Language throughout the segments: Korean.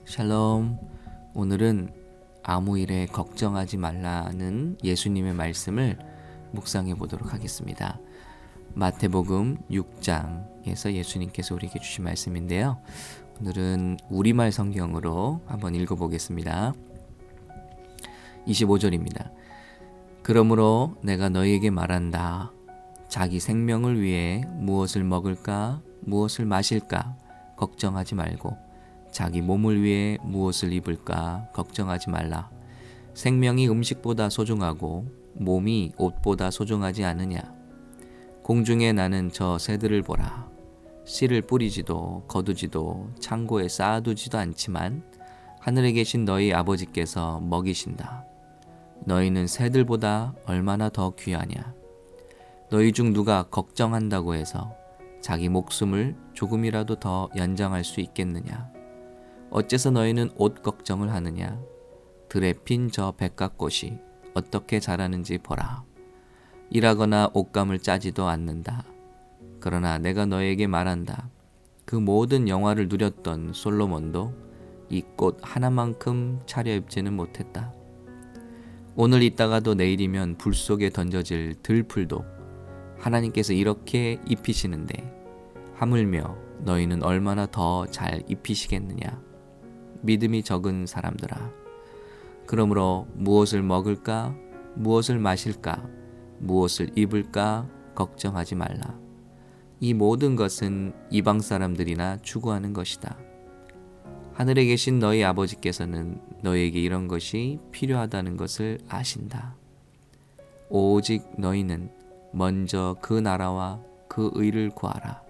샬롬. 오늘은 아무 일에 걱정하지 말라는 예수님의 말씀을 묵상해 보도록 하겠습니다. 마태복음 6장에서 예수님께서 우리에게 주신 말씀인데요. 오늘은 우리말 성경으로 한번 읽어보겠습니다. 25절입니다. 그러므로 내가 너희에게 말한다. 자기 생명을 위해 무엇을 먹을까, 무엇을 마실까 걱정하지 말고 자기 몸을 위해 무엇을 입을까 걱정하지 말라. 생명이 음식보다 소중하고 몸이 옷보다 소중하지 않으냐. 공중에 나는 저 새들을 보라. 씨를 뿌리지도 거두지도 창고에 쌓아두지도 않지만 하늘에 계신 너희 아버지께서 먹이신다. 너희는 새들보다 얼마나 더 귀하냐. 너희 중 누가 걱정한다고 해서 자기 목숨을 조금이라도 더 연장할 수 있겠느냐. 어째서 너희는 옷 걱정을 하느냐. 들에 핀 저 백합꽃이 어떻게 자라는지 보라. 일하거나 옷감을 짜지도 않는다. 그러나 내가 너에게 말한다. 그 모든 영화를 누렸던 솔로몬도 이 꽃 하나만큼 차려입지는 못했다. 오늘 있다가도 내일이면 불 속에 던져질 들풀도 하나님께서 이렇게 입히시는데 하물며 너희는 얼마나 더 잘 입히시겠느냐. 믿음이 적은 사람들아. 그러므로 무엇을 먹을까, 무엇을 마실까, 무엇을 입을까 걱정하지 말라. 이 모든 것은 이방 사람들이나 추구하는 것이다. 하늘에 계신 너희 아버지께서는 너희에게 이런 것이 필요하다는 것을 아신다. 오직 너희는 먼저 그 나라와 그 의를 구하라.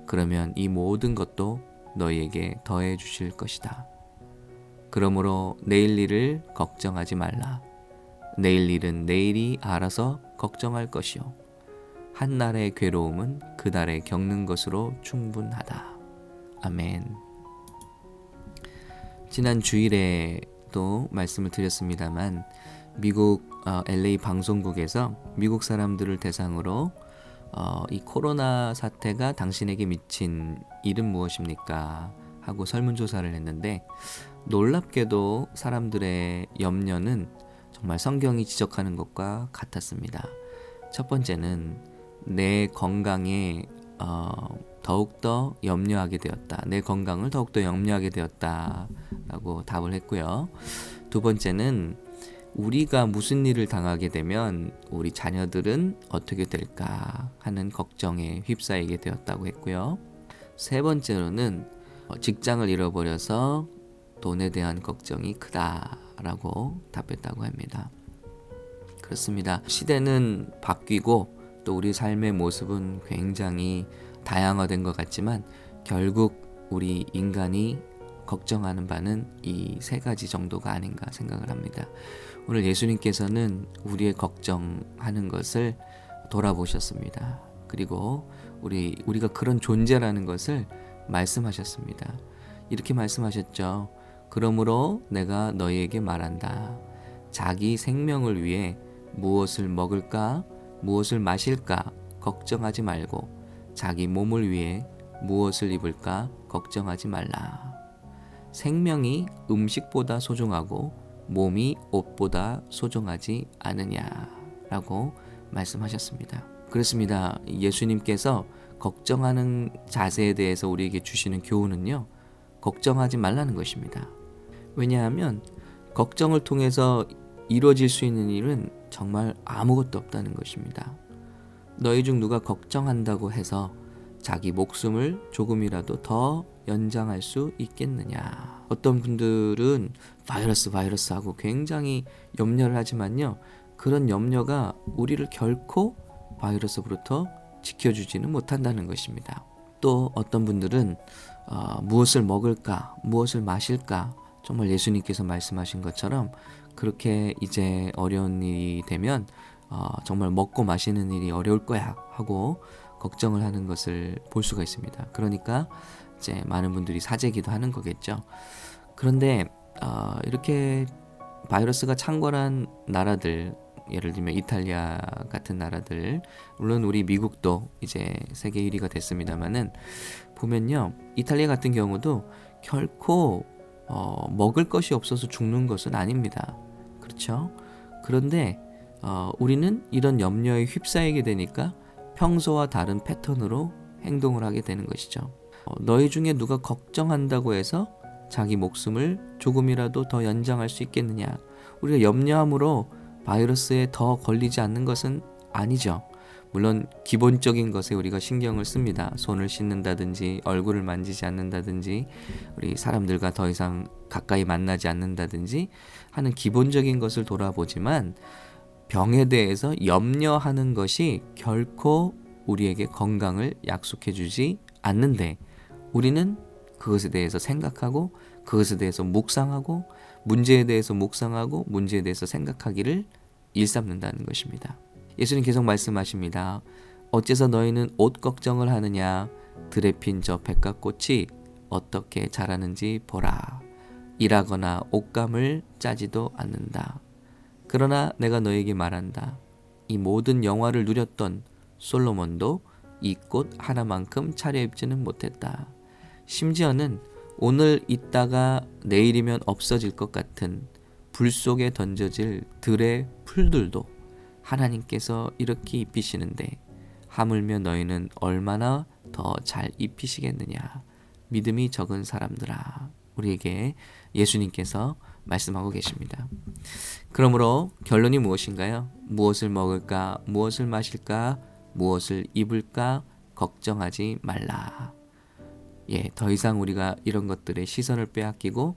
그러면 이 모든 것도 너희에게 더해 주실 것이다. 그러므로 내일 일을 걱정하지 말라. 내일 일은 내일이 알아서 걱정할 것이요. 한 날의 괴로움은 그 달에 겪는 것으로 충분하다. 아멘. 지난 주일에도 말씀을 드렸습니다만 미국 LA 방송국에서 미국 사람들을 대상으로 이 코로나 사태가 당신에게 미친 일은 무엇입니까? 하고 설문조사를 했는데 놀랍게도 사람들의 염려는 정말 성경이 지적하는 것과 같았습니다. 첫 번째는 내 건강에 더욱더 염려하게 되었다. 내 건강을 더욱더 염려하게 되었다 라고 답을 했고요. 두 번째는 우리가 무슨 일을 당하게 되면 우리 자녀들은 어떻게 될까 하는 걱정에 휩싸이게 되었다고 했고요. 세 번째로는 직장을 잃어버려서 돈에 대한 걱정이 크다라고 답했다고 합니다. 그렇습니다. 시대는 바뀌고 또 우리 삶의 모습은 굉장히 다양화된 것 같지만 결국 우리 인간이 걱정하는 바는 이 세 가지 정도가 아닌가 생각을 합니다. 오늘 예수님께서는 우리의 걱정하는 것을 돌아보셨습니다. 그리고 우리가 그런 존재라는 것을 말씀하셨습니다. 이렇게 말씀하셨죠. 그러므로 내가 너희에게 말한다. 자기 생명을 위해 무엇을 먹을까, 무엇을 마실까 걱정하지 말고 자기 몸을 위해 무엇을 입을까 걱정하지 말라. 생명이 음식보다 소중하고 몸이 옷보다 소중하지 않으냐라고 말씀하셨습니다. 그렇습니다. 예수님께서 걱정하는 자세에 대해서 우리에게 주시는 교훈은요, 걱정하지 말라는 것입니다. 왜냐하면 걱정을 통해서 이루어질 수 있는 일은 정말 아무것도 없다는 것입니다. 너희 중 누가 걱정한다고 해서 자기 목숨을 조금이라도 더 연장할 수 있겠느냐. 어떤 분들은 바이러스 하고 굉장히 염려를 하지만요, 그런 염려가 우리를 결코 바이러스로부터 지켜주지는 못한다는 것입니다. 또 어떤 분들은 무엇을 먹을까, 무엇을 마실까, 정말 예수님께서 말씀하신 것처럼 그렇게 이제 어려운 일이 되면 정말 먹고 마시는 일이 어려울 거야 하고 걱정을 하는 것을 볼 수가 있습니다. 그러니까 이제 많은 분들이 사재기도 하는 거겠죠. 그런데 이렇게 바이러스가 창궐한 나라들, 예를 들면 이탈리아 같은 나라들, 물론 우리 미국도 이제 세계 1위가 됐습니다만은 보면요, 이탈리아 같은 경우도 결코 먹을 것이 없어서 죽는 것은 아닙니다. 그렇죠? 그런데 우리는 이런 염려에 휩싸이게 되니까 평소와 다른 패턴으로 행동을 하게 되는 것이죠. 너희 중에 누가 걱정한다고 해서 자기 목숨을 조금이라도 더 연장할 수 있겠느냐? 우리가 염려함으로 바이러스에 더 걸리지 않는 것은 아니죠. 물론 기본적인 것에 우리가 신경을 씁니다. 손을 씻는다든지 얼굴을 만지지 않는다든지 우리 사람들과 더 이상 가까이 만나지 않는다든지 하는 기본적인 것을 돌아보지만 병에 대해서 염려하는 것이 결코 우리에게 건강을 약속해 주지 않는데 우리는 그것에 대해서 생각하고 그것에 대해서 묵상하고 문제에 대해서 묵상하고 문제에 대해서 생각하기를 일삼는다는 것입니다. 예수님 계속 말씀하십니다. 어째서 너희는 옷 걱정을 하느냐? 들에 핀 저 백합꽃이 어떻게 자라는지 보라. 일하거나 옷감을 짜지도 않는다. 그러나 내가 너에게 말한다. 이 모든 영화를 누렸던 솔로몬도 이 꽃 하나만큼 차려입지는 못했다. 심지어는 오늘 있다가 내일이면 없어질 것 같은 불 속에 던져질 들의 풀들도 하나님께서 이렇게 입히시는데 하물며 너희는 얼마나 더 잘 입히시겠느냐. 믿음이 적은 사람들아. 우리에게 예수님께서 말씀하고 계십니다. 그러므로 결론이 무엇인가요? 무엇을 먹을까? 무엇을 마실까? 무엇을 입을까? 걱정하지 말라. 더 이상 우리가 이런 것들에 시선을 빼앗기고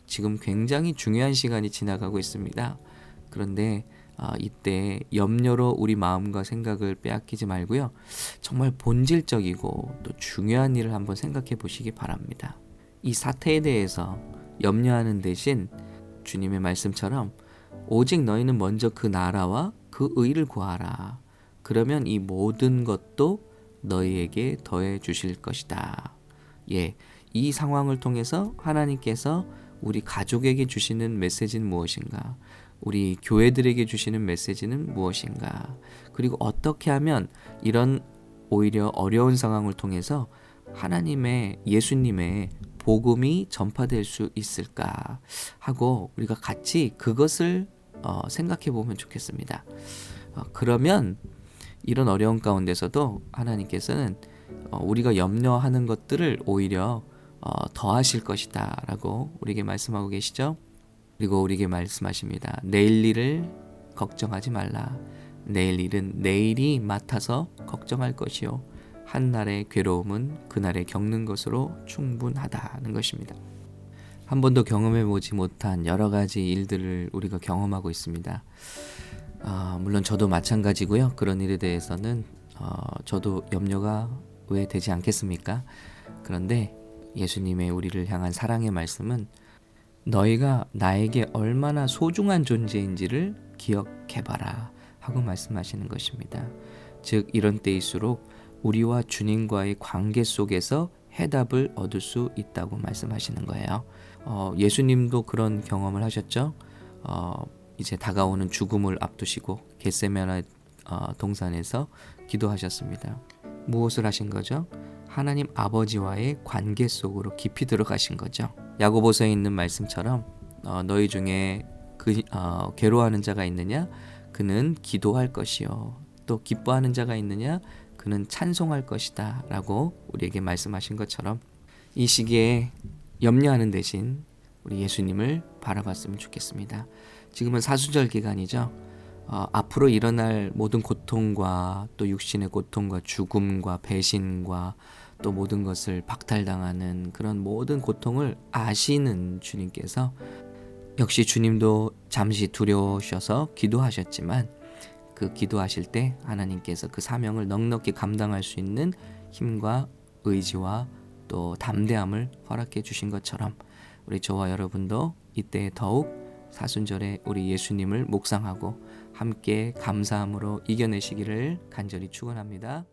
지금 굉장히 중요한 시간이 지나가고 있습니다. 그런데 이때 염려로 우리 마음과 생각을 빼앗기지 말고요. 정말 본질적이고 또 중요한 일을 한번 생각해 보시기 바랍니다. 이 사태에 대해서 염려하는 대신 주님의 말씀처럼 오직 너희는 먼저 그 나라와 그 의를 구하라. 그러면 이 모든 것도 너희에게 더해 주실 것이다. 이 상황을 통해서 하나님께서 우리 가족에게 주시는 메시지는 무엇인가? 우리 교회들에게 주시는 메시지는 무엇인가? 그리고 어떻게 하면 이런 오히려 어려운 상황을 통해서 하나님의 예수님의 복음이 전파될 수 있을까 하고 우리가 같이 그것을 생각해 보면 좋겠습니다. 그러면 이런 어려운 가운데서도 하나님께서는 우리가 염려하는 것들을 오히려 더하실 것이다 라고 우리에게 말씀하고 계시죠. 그리고 우리에게 말씀하십니다. 내일 일을 걱정하지 말라. 내일 일은 내일이 맡아서 걱정할 것이요 한날의 괴로움은 그날에 겪는 것으로 충분하다는 것입니다. 한 번도 경험해보지 못한 여러 가지 일들을 우리가 경험하고 있습니다. 물론 저도 마찬가지고요. 그런 일에 대해서는 저도 염려가 왜 되지 않겠습니까? 그런데 예수님의 우리를 향한 사랑의 말씀은 너희가 나에게 얼마나 소중한 존재인지를 기억해봐라 하고 말씀하시는 것입니다. 즉 이런 때일수록 우리와 주님과의 관계 속에서 해답을 얻을 수 있다고 말씀하시는 거예요. 예수님도 그런 경험을 하셨죠. 이제 다가오는 죽음을 앞두시고 겟세마네 동산에서 기도하셨습니다. 무엇을 하신 거죠? 하나님 아버지와의 관계 속으로 깊이 들어가신 거죠. 야고보서에 있는 말씀처럼 너희 중에 괴로워하는 자가 있느냐? 그는 기도할 것이요. 또 기뻐하는 자가 있느냐? 그는 찬송할 것이다 라고 우리에게 말씀하신 것처럼 이 시기에 염려하는 대신 우리 예수님을 바라봤으면 좋겠습니다. 지금은 사순절 기간이죠. 앞으로 일어날 모든 고통과 또 육신의 고통과 죽음과 배신과 또 모든 것을 박탈당하는 그런 모든 고통을 아시는 주님께서 역시 주님도 잠시 두려우셔서 기도하셨지만 그 기도하실 때 하나님께서 그 사명을 넉넉히 감당할 수 있는 힘과 의지와 또 담대함을 허락해 주신 것처럼 우리 저와 여러분도 이때 더욱 사순절에 우리 예수님을 묵상하고 함께 감사함으로 이겨내시기를 간절히 축원합니다.